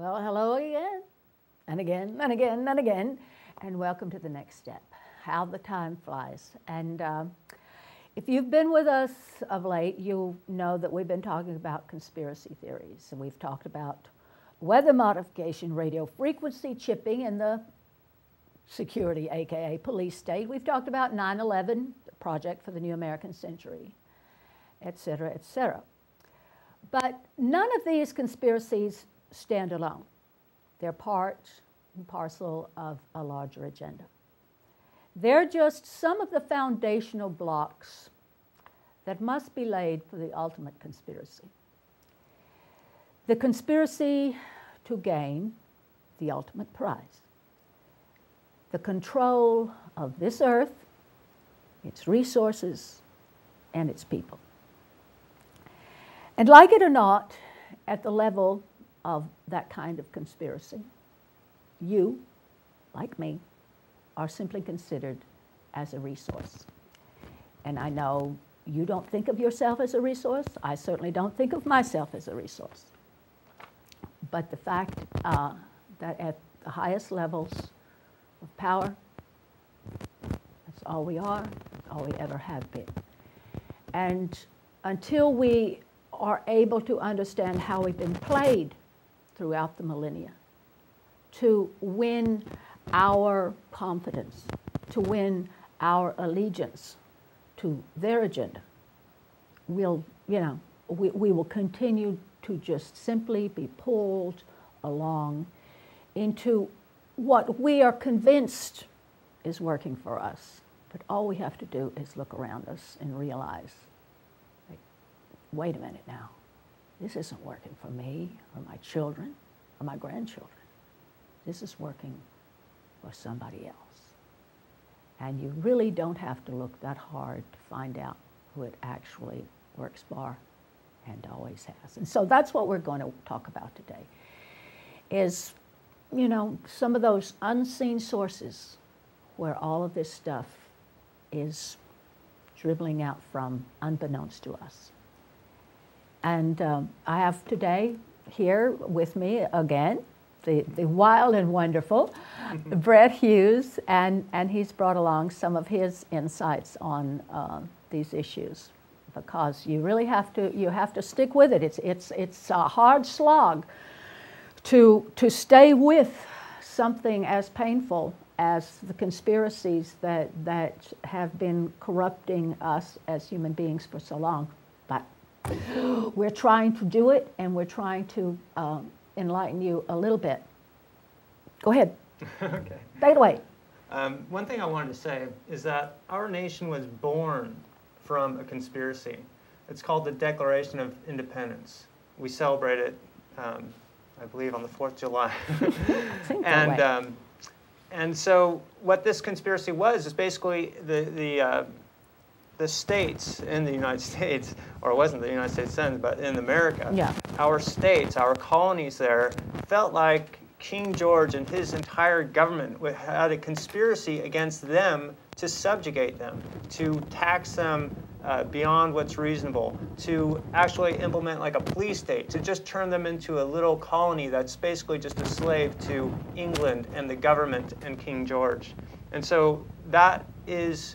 Well, hello again, and again, and again, and again, and welcome to the next step, how the time flies. And if you've been with us of late, you'll know that we've been talking about conspiracy theories. And we've talked about weather modification, radio frequency chipping in the security, aka police state. We've talked about 9/11, the project for the new American century, et cetera, et cetera. But none of these conspiracies stand alone. They're part and parcel of a larger agenda. They're just some of the foundational blocks that must be laid for the ultimate conspiracy. The conspiracy to gain the ultimate prize. The control of this earth, its resources, and its people. And like it or not, at the level of that kind of conspiracy, you, like me, are simply considered as a resource. And I know you don't think of yourself as a resource. I certainly don't think of myself as a resource. But the fact that at the highest levels of power, that's all we are, all we ever have been. And until we are able to understand how we've been played throughout the millennia, to win our confidence, to win our allegiance to their agenda, we will continue to just simply be pulled along into what we are convinced is working for us. But all we have to do is look around us and realize, like, wait a minute now. This isn't working for me or my children or my grandchildren. This is working for somebody else. And you really don't have to look that hard to find out who it actually works for and always has. And so that's what we're going to talk about today, is, some of those unseen sources where all of this stuff is dribbling out from unbeknownst to us. And I have today here with me again the wild and wonderful Brett Hughes, and he's brought along some of his insights on these issues, because you really have to stick with it. It's a hard slog to stay with something as painful as the conspiracies that have been corrupting us as human beings for so long. But we're trying to do it, and we're trying to enlighten you a little bit. Go ahead. Okay. Take it away. One thing I wanted to say is that our nation was born from a conspiracy. It's called the Declaration of Independence. We celebrate it, I believe, on the 4th of July. And so what this conspiracy was is basically the states in the United States, or it wasn't the United States then, but in America, yeah. Our states, our colonies there, felt like King George and his entire government had a conspiracy against them to subjugate them, to tax them beyond what's reasonable, to actually implement like a police state, to just turn them into a little colony that's basically just a slave to England and the government and King George. And so that is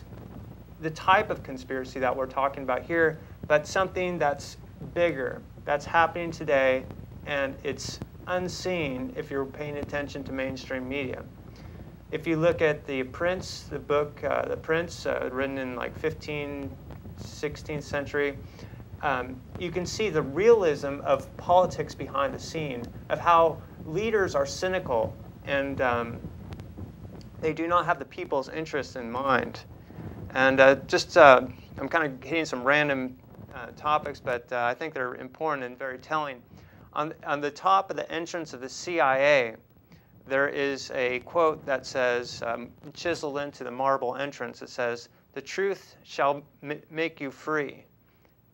the type of conspiracy that we're talking about here, but something that's bigger, that's happening today, and it's unseen if you're paying attention to mainstream media. If you look at The Prince, the book The Prince, written in like 15th, 16th century, you can see the realism of politics behind the scene, of how leaders are cynical and they do not have the people's interests in mind. And I'm kind of hitting some random topics, but I think they're important and very telling. On the top of the entrance of the CIA, there is a quote that says, chiseled into the marble entrance, it says, "The truth shall make you free."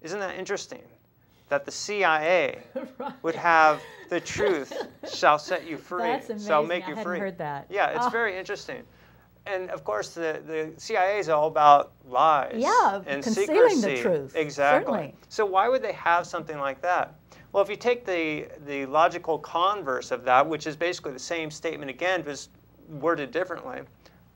Isn't that interesting? That the CIA would have "the truth shall set you free." That's amazing. Shall make you I hadn't free. heard that. Yeah, it's very interesting. And of course, the CIA is all about lies Yeah, and concealing secrecy. the truth. Exactly. Certainly. So why would they have something like that? Well, if you take the logical converse of that, which is basically the same statement again, just worded differently,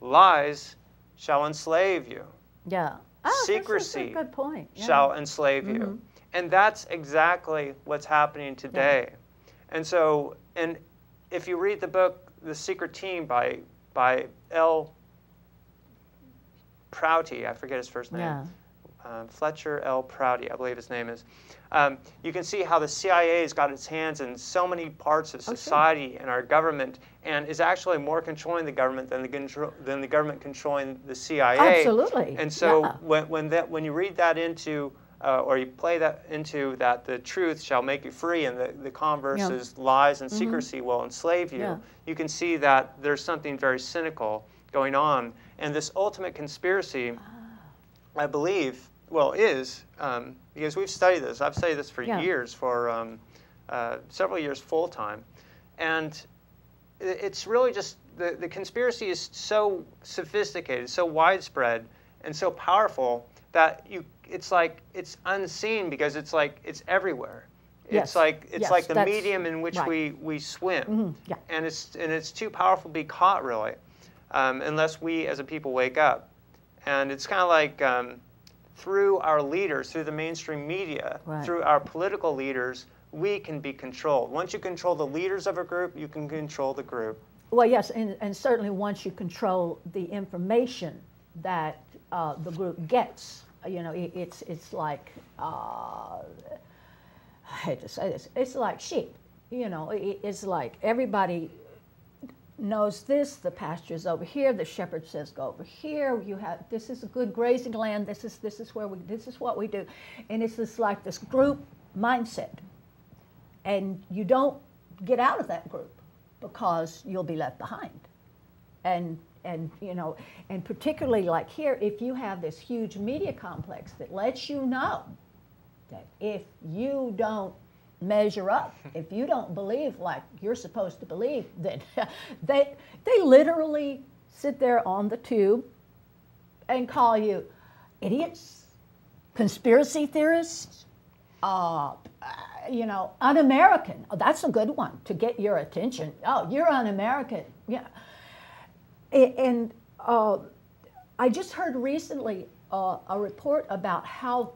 lies shall enslave you. Yeah. Oh, Secrecy that's a good point. Yeah. shall enslave you. And that's exactly what's happening today. And so, and if you read the book, The Secret Team by L. Prouty, I forget his first name. Yeah. Fletcher L. Prouty, I believe his name is. You can see how the CIA has got its hands in so many parts of society and our government, and is actually more controlling the government than the government controlling the CIA. Absolutely. And so when you read that into or you play that into that the truth shall make you free, and the converse is lies and secrecy will enslave you, you can see that there's something very cynical going on. And this ultimate conspiracy, I believe, well, is, because we've studied this. I've studied this for years, for several years full-time. And it's really just, the conspiracy is so sophisticated, so widespread, and so powerful that it's like it's unseen, because it's like it's everywhere. It's like the medium in which we swim, and it's too powerful to be caught, really, unless we as a people wake up. And it's kind of like through our leaders, through the mainstream media, through our political leaders, we can be controlled. Once you control the leaders of a group, you can control the group. Well, yes, and certainly once you control the information that the group gets, you know, it's like, I hate to say this, it's like sheep. You know, it's like everybody knows this, the pasture is over here, the shepherd says go over here, you have, this is a good grazing land, this is what we do. And it's just like this group mindset. And you don't get out of that group, because you'll be left behind. And you know, and particularly like here, if you have this huge media complex that lets you know that if you don't measure up, if you don't believe like you're supposed to believe, then they literally sit there on the tube and call you idiots, conspiracy theorists, you know, un-American. Oh, that's a good one to get your attention. Oh, you're un-American. Yeah. And I just heard recently a report about how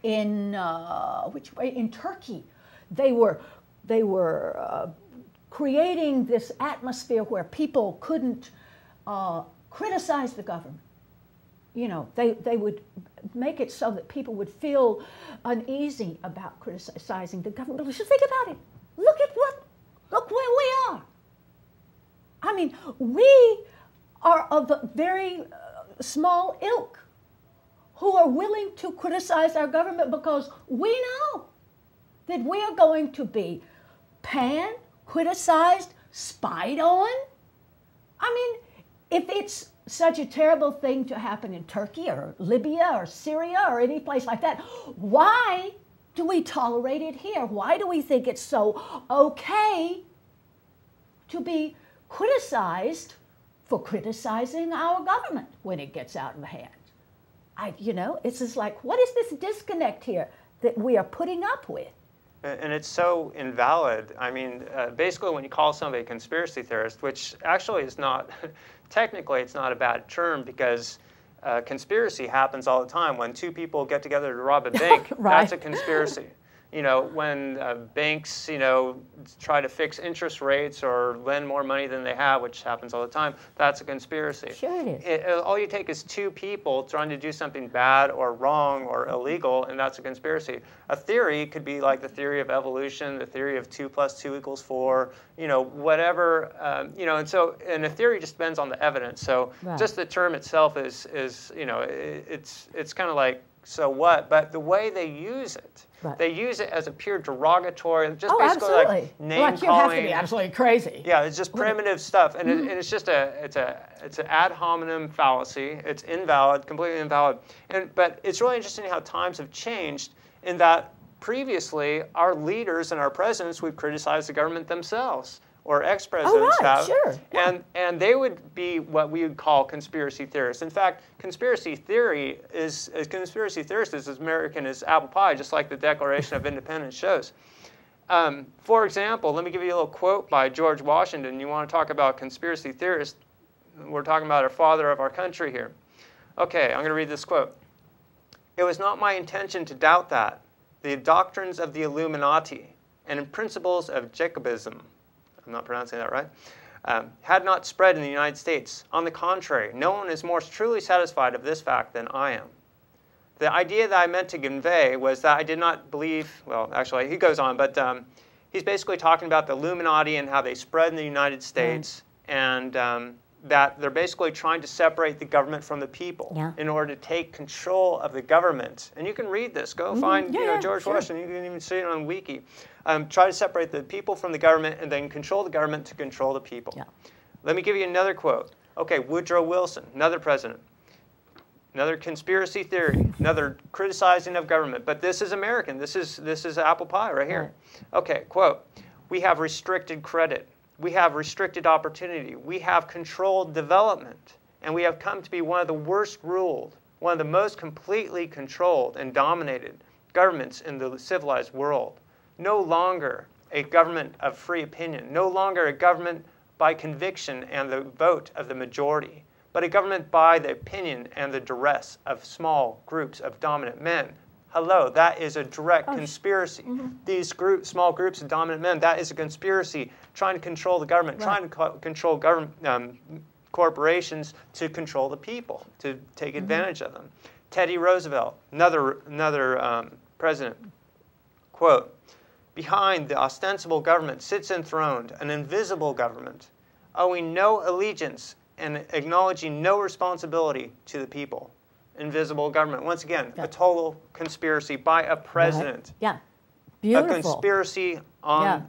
in Turkey they were creating this atmosphere where people couldn't criticize the government. You know, they would make it so that people would feel uneasy about criticizing the government. But just think about it. Look where we are. I mean, we are of a very small ilk who are willing to criticize our government, because we know that we are going to be panned, criticized, spied on. I mean, if it's such a terrible thing to happen in Turkey or Libya or Syria or any place like that, why do we tolerate it here? Why do we think it's so okay to be criticized for criticizing our government when it gets out of hand? You know, it's just like, what is this disconnect here that we are putting up with? And it's so invalid. I mean, basically when you call somebody a conspiracy theorist, which actually is not, technically it's not a bad term, because conspiracy happens all the time. When two people get together to rob a bank, that's a conspiracy. You know, when banks, you know, try to fix interest rates or lend more money than they have, which happens all the time, that's a conspiracy. Sure it is. All you take is two people trying to do something bad or wrong or illegal, and that's a conspiracy. A theory could be like the theory of evolution, the theory of 2 + 2 = 4, you know, whatever, you know, and a theory just depends on the evidence. So just the term itself is you know, it's kind of like, so what? But the way they use it, they use it as a pure derogatory, just basically like name calling. Like you have to be absolutely crazy. Yeah, it's just primitive stuff, and it's just it's an ad hominem fallacy. It's invalid, completely invalid. But it's really interesting how times have changed, in that previously our leaders and our presidents would criticize the government themselves, or ex-presidents have. Sure. Yeah. And they would be what we would call conspiracy theorists. In fact, conspiracy theory is as American as apple pie, just like the Declaration of Independence shows. For example, let me give you a little quote by George Washington. You want to talk about conspiracy theorists? We're talking about our father of our country here. Okay, I'm going to read this quote. "It was not my intention to doubt that the doctrines of the Illuminati and principles of Jacobism," I'm not pronouncing that right, "had not spread in the United States. On the contrary, no one is more truly satisfied of this fact than I am. The idea that I meant to convey was that I did not believe," well, actually, he goes on, but he's basically talking about the Illuminati and how they spread in the United States, and that they're basically trying to separate the government from the people in order to take control of the government. And you can read this. Go find George Washington. You can even see it on Wiki. Try to separate the people from the government and then control the government to control the people. Yeah. Let me give you another quote. Okay, Woodrow Wilson, another president. Another conspiracy theory, another criticizing of government. But this is American. This is apple pie right here. Okay, quote, "We have restricted credit. We have restricted opportunity. We have controlled development. And we have come to be one of the worst ruled, one of the most completely controlled and dominated governments in the civilized world. No longer a government of free opinion. No longer a government by conviction and the vote of the majority, but a government by the opinion and the duress of small groups of dominant men." Hello, that is a direct conspiracy. These small groups of dominant men, that is a conspiracy trying to control the government, trying to control government corporations to control the people, to take advantage of them. Teddy Roosevelt, another president, quote, "Behind the ostensible government sits enthroned an invisible government, owing no allegiance and acknowledging no responsibility to the people." Invisible government. Once again, a total conspiracy by a president. Yeah, beautiful. A conspiracy on,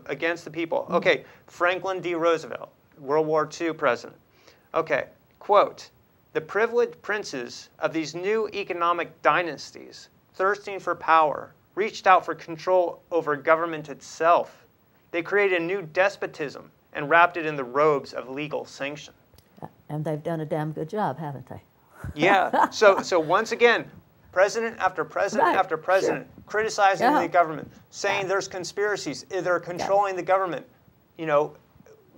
against the people. Okay, Franklin D. Roosevelt, World War II president. Okay, quote, "The privileged princes of these new economic dynasties, thirsting for power, reached out for control over government itself. They created a new despotism and wrapped it in the robes of legal sanction." And they've done a damn good job, haven't they? Yeah. So once again, president after president after president criticizing the government, saying there's conspiracies, they're controlling the government. You know,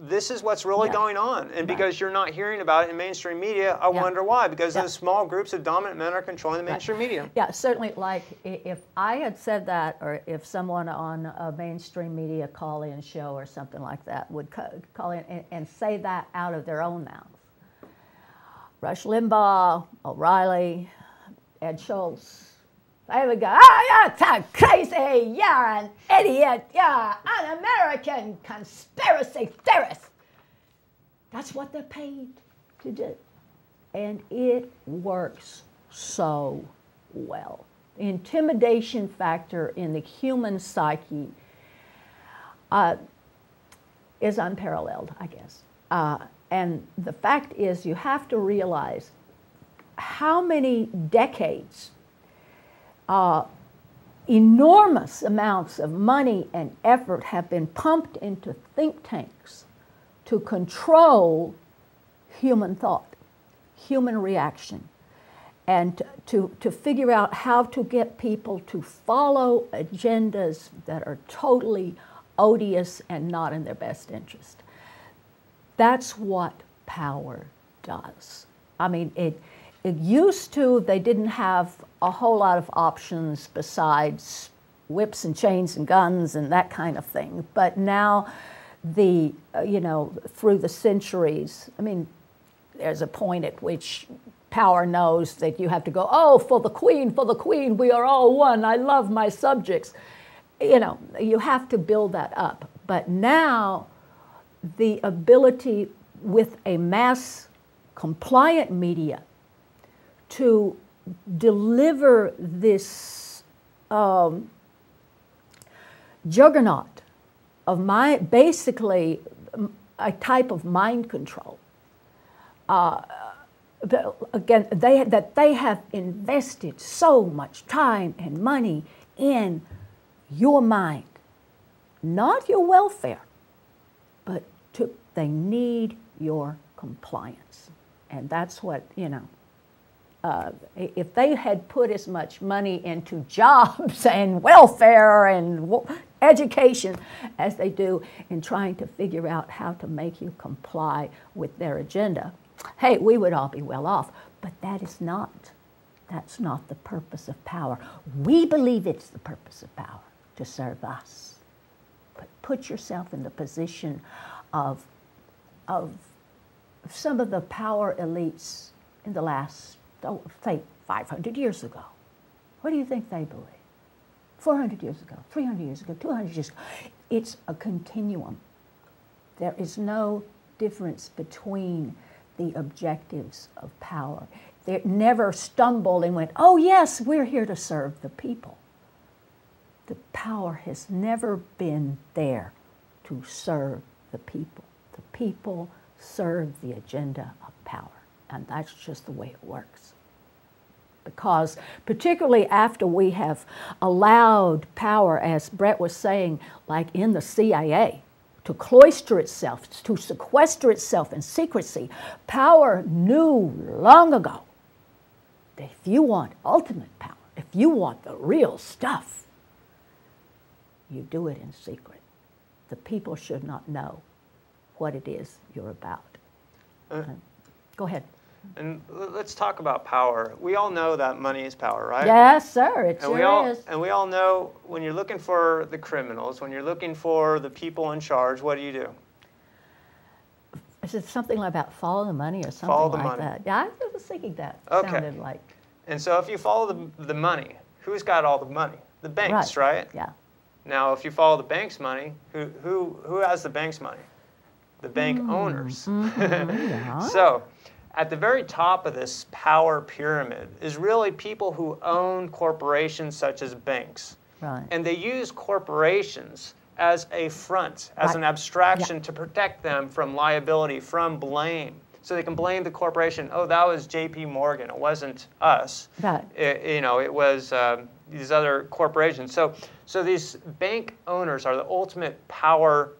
this is what's really going on. And because you're not hearing about it in mainstream media, I wonder why. Because the small groups of dominant men are controlling the mainstream media. Yeah, certainly. Like if I had said that, or if someone on a mainstream media call-in show or something like that would call in and say that out of their own mouths. Rush Limbaugh, O'Reilly, Ed Schultz. They would go, "Oh, you're crazy, you're an idiot, you're an American conspiracy theorist." That's what they're paid to do. And it works so well. The intimidation factor in the human psyche is unparalleled, I guess. And the fact is, you have to realize how many decades, enormous amounts of money and effort have been pumped into think tanks to control human thought, human reaction, and to figure out how to get people to follow agendas that are totally odious and not in their best interest. That's what power does. I mean, it used to, they didn't have a whole lot of options besides whips and chains and guns and that kind of thing. But now, through the centuries, I mean, there's a point at which power knows that you have to go, "Oh, for the queen, we are all one. I love my subjects." You know, you have to build that up. But now, the ability with a mass compliant media to deliver this juggernaut of basically a type of mind control. Again, they have invested so much time and money in your mind, not your welfare, They need your compliance. And that's what, if they had put as much money into jobs and welfare and education as they do in trying to figure out how to make you comply with their agenda, hey, we would all be well off. But that's not the purpose of power. We believe it's the purpose of power to serve us. But put yourself in the position of some of the power elites in the last, say, 500 years ago. What do you think they believe? 400 years ago, 300 years ago, 200 years ago. It's a continuum. There is no difference between the objectives of power. They never stumbled and went, oh yes, we're here to serve the people. The power has never been there to serve the people. The people serve the agenda of power, and that's just the way it works. Because particularly after we have allowed power, as Brett was saying, like in the CIA, to cloister itself, to sequester itself in secrecy, power knew long ago that if you want ultimate power, if you want the real stuff, you do it in secret. The people should not know what it is you're about. Go ahead. And let's talk about power. We all know that money is power, right? Yes, sir, it sure is. And we all know when you're looking for the criminals, when you're looking for the people in charge, what do? Is it something about follow the money or something like that? Yeah, I was thinking that sounded like. And so if you follow the money, who's got all the money? The banks, right? Yeah. Now, if you follow the bank's money, who has the bank's money? The bank owners. Yeah. So at the very top of this power pyramid is really people who own corporations such as banks. Right. And they use corporations as a front, as an abstraction to protect them from liability, from blame. So they can blame the corporation. Oh, that was J.P. Morgan. It wasn't us. Right. It was these other corporations. So these bank owners are the ultimate power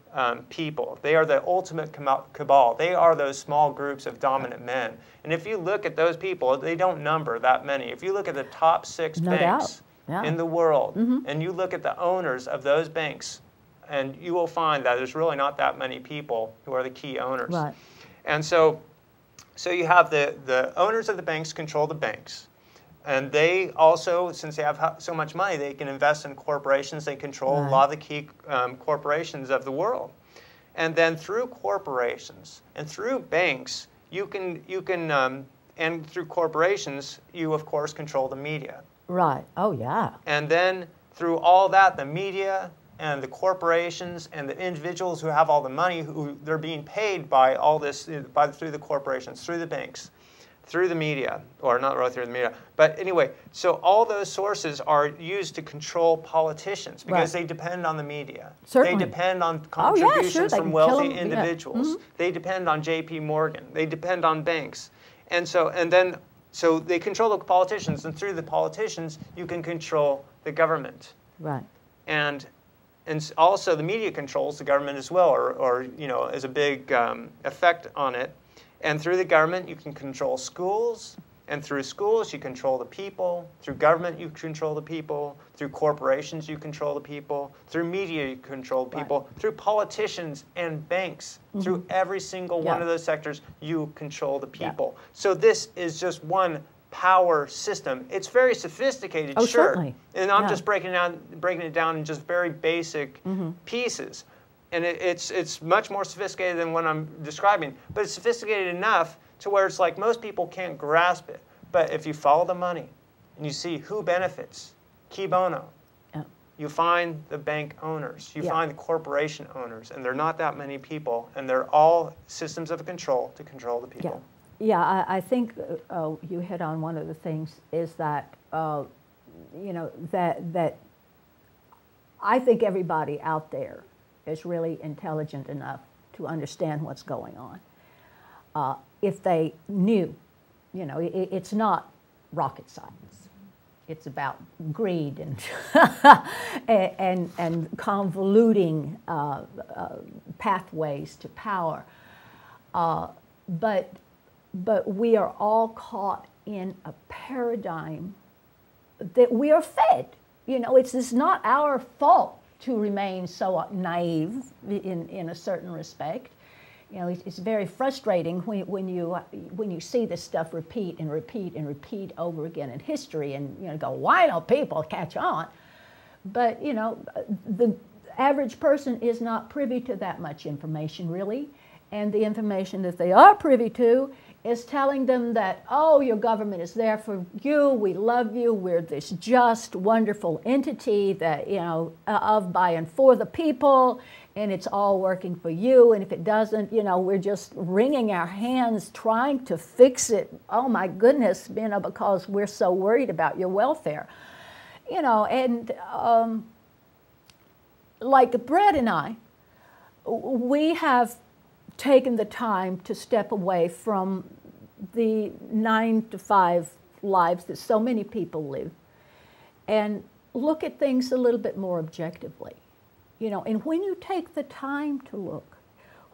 people. They are the ultimate cabal. They are those small groups of dominant men. And if you look at those people, they don't number that many. If you look at the top 6 banks in the world, and you look at the owners of those banks, and you will find that there's really not that many people who are the key owners. Right. And so you have the owners of the banks control the banks. And they also, since they have so much money, they can invest in corporations. They control a lot of the key corporations of the world. And then through corporations and through banks, and through corporations, you of course control the media. Right. Oh yeah. And then through all that, the media and the corporations and the individuals who have all the money, who they're being paid by all this, through the corporations, through the banks, through the media, or not really through the media. But anyway, so all those sources are used to control politicians because they depend on the media. Certainly. They depend on contributions from wealthy individuals. They depend on J.P. Morgan. They depend on banks. And so they control the politicians, and through the politicians, you can control the government. Right. And also the media controls the government as well, or is a big effect on it. And through the government, you can control schools. And through schools, you control the people. Through government, you control the people. Through corporations, you control the people. Through media, you control people. Right. Through politicians and banks, through every single one of those sectors, you control the people. Yeah. So this is just one power system. It's very sophisticated, sure. Certainly. And I'm just breaking it down in just very basic pieces. And it's much more sophisticated than what I'm describing, but it's sophisticated enough to where it's like most people can't grasp it. But if you follow the money and you see who benefits, key bono, you find the bank owners, you find the corporation owners, and they're not that many people, and they're all systems of control to control the people. Yeah, I think you hit on one of the things is that, that I think everybody out there is really intelligent enough to understand what's going on. If they knew, it's not rocket science. It's about greed and and convoluting pathways to power. But we are all caught in a paradigm that we are fed. You know, it's not our fault to remain so naive in a certain respect. You know, it's very frustrating when you see this stuff repeat and repeat and repeat over again in history, and you know, go, why don't people catch on? But you know, the average person is not privy to that much information, really, and the information that they are privy to is telling them that, oh, your government is there for you, we love you, we're this just, wonderful entity that, you know, of, by, and for the people, and it's all working for you, and if it doesn't, you know, we're just wringing our hands trying to fix it, oh my goodness, you know, because we're so worried about your welfare. You know, and like Brett and I, we have taken the time to step away from the 9-to-5 lives that so many people live and look at things a little bit more objectively. You know, and when you take the time to look,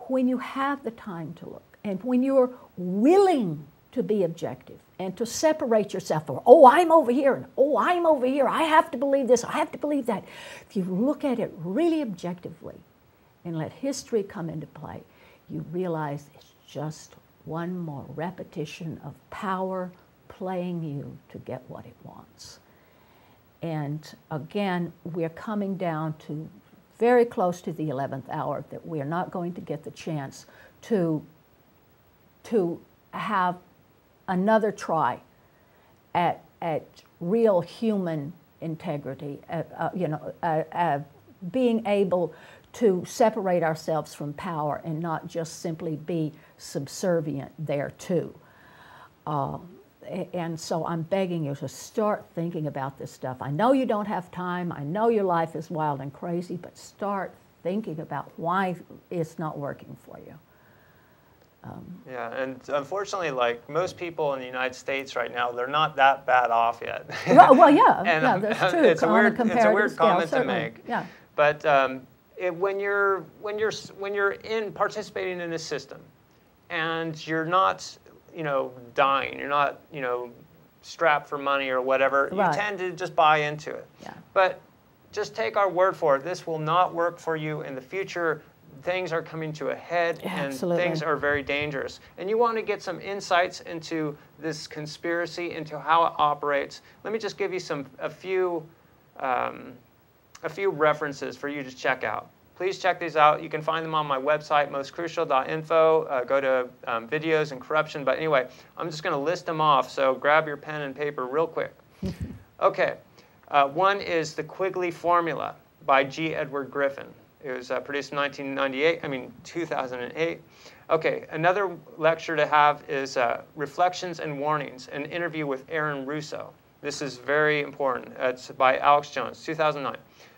when you have the time to look, and when you're willing to be objective and to separate yourself from, oh, I'm over here, and oh, I'm over here, I have to believe this, I have to believe that. If you look at it really objectively and let history come into play, you realize it's just one more repetition of power playing you to get what it wants. And again, we're coming down to very close to the 11th hour that we are not going to get the chance to have another try at real human integrity, you know, being able to separate ourselves from power and not just simply be subservient thereto. And so I'm begging you to start thinking about this stuff. I know you don't have time. I know your life is wild and crazy, but start thinking about why it's not working for you. Yeah, and unfortunately, like most people in the United States right now, they're not that bad off yet. Well, yeah, and, yeah, that's true. It's a weird comment to make. Yeah. But when you're participating in a system, and you're not, you know, dying, you're not, you know, strapped for money or whatever, right, you tend to just buy into it. Yeah. But just take our word for it. This will not work for you in the future. Things are coming to a head, absolutely, and things are very dangerous. And you want to get some insights into this conspiracy, into how it operates. Let me just give you a few references for you to check out. Please check these out. You can find them on my website, mostcrucial.info. Go to videos and corruption. But anyway, I'm just going to list them off, so grab your pen and paper real quick. Okay. One is The Quigley Formula by G. Edward Griffin. It was produced in 2008. Okay, another lecture to have is Reflections and Warnings, an interview with Aaron Russo. This is very important. It's by Alex Jones, 2009.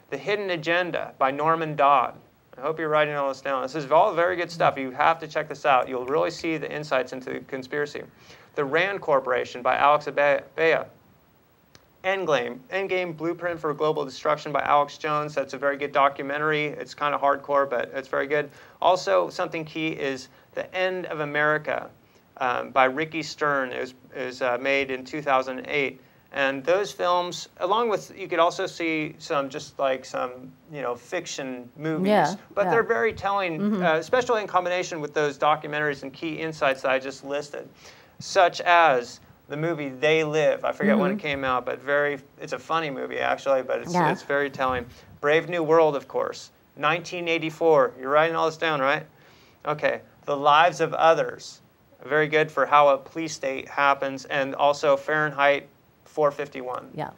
The Hidden Agenda by Norman Dodd. I hope you're writing all this down. This is all very good stuff. You have to check this out. You'll really see the insights into the conspiracy. The Rand Corporation by Alex Abaya. Endgame Blueprint for Global Destruction by Alex Jones. That's a very good documentary. It's kind of hardcore, but it's very good. Also, something key is The End of America by Ricky Stern. It was made in 2008. And those films, along with, you could also see some, you know, fiction movies. But they're very telling, especially in combination with those documentaries and key insights that I just listed, such as the movie They Live. I forget when it came out, but it's a funny movie actually, but it's very telling. Brave New World, of course. 1984. You're writing all this down, right? Okay. The Lives of Others. Very good for how a police state happens, and also Fahrenheit 451. Yeah.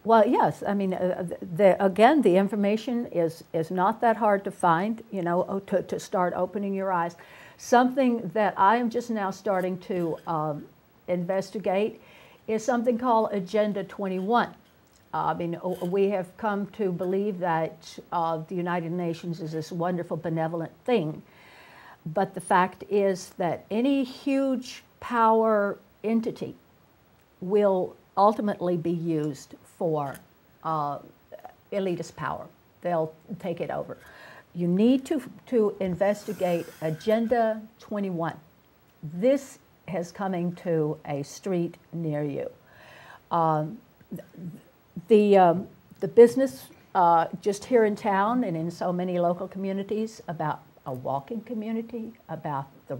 Well, yes. I mean, again, the information is not that hard to find, you know, to start opening your eyes. Something that I am just now starting to investigate is something called Agenda 21. I mean, we have come to believe that the United Nations is this wonderful, benevolent thing. But the fact is that any huge power entity will ultimately be used for elitist power. They'll take it over. You need to investigate Agenda 21. This is coming to a street near you. The business just here in town and in so many local communities about a walking community, about the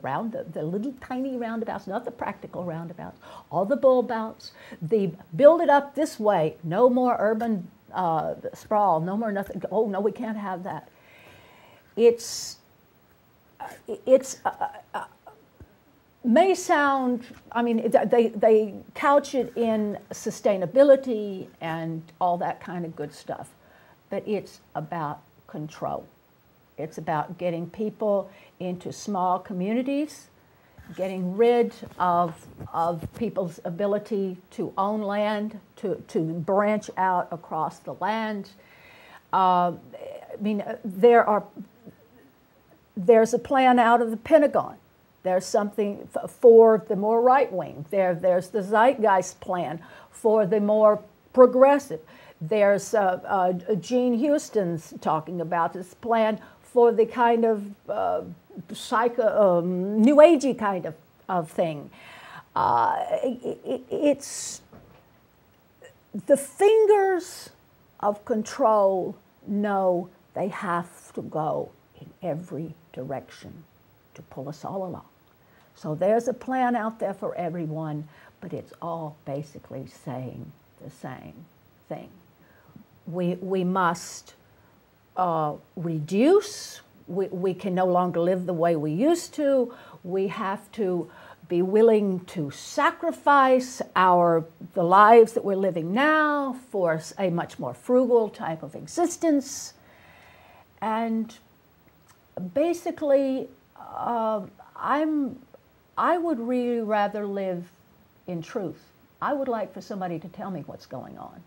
little tiny roundabouts, not the practical roundabouts, all the bulbouts, the build it up this way, no more urban sprawl, no more nothing, oh no, we can't have that. It's may sound, I mean, they couch it in sustainability and all that kind of good stuff, but it's about control. It's about getting people into small communities, getting rid of people's ability to own land, to branch out across the land. I mean, there's a plan out of the Pentagon. There's something for the more right wing. There's the Zeitgeist plan for the more progressive. There's Gene Houston's talking about this plan for the kind of new agey kind of thing. It's the fingers of control know they have to go in every direction to pull us all along. So there's a plan out there for everyone, but it's all basically saying the same thing. We must reduce. We can no longer live the way we used to. We have to be willing to sacrifice the lives that we're living now for a much more frugal type of existence. And basically, I would really rather live in truth. I would like for somebody to tell me what's going on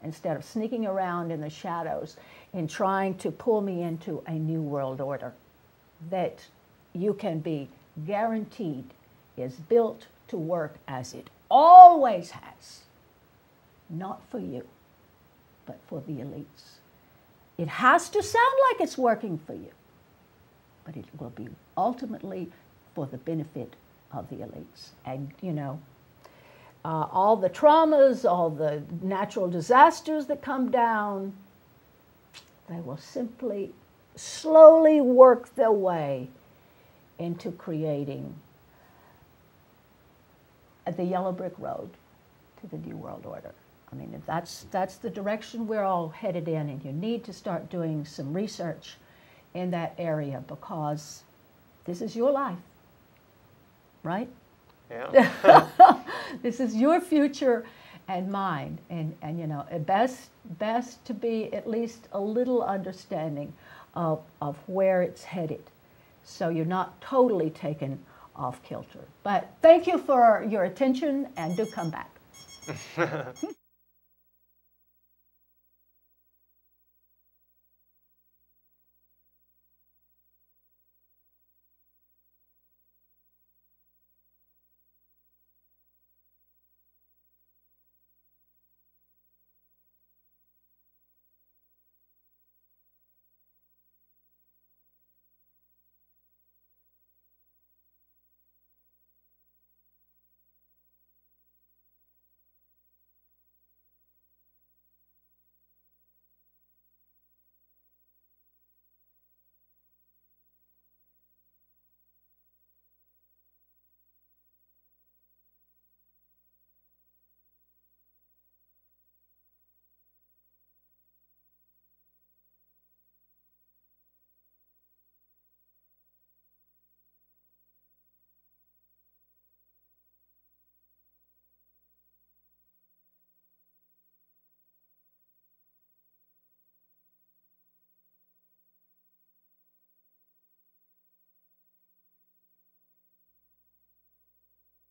instead of sneaking around in the shadows and trying to pull me into a new world order that you can be guaranteed is built to work as it always has, not for you, but for the elites. It has to sound like it's working for you, but it will be ultimately for the benefit of the elites. And, you know, all the traumas, all the natural disasters that come down, they will simply slowly work their way into creating the yellow brick road to the New World Order. I mean, that's the direction we're all headed in, and you need to start doing some research in that area because this is your life, right? Yeah. This is your future and mine, and you know, best to be at least a little understanding of where it's headed, so you're not totally taken off kilter. But thank you for your attention, and do come back.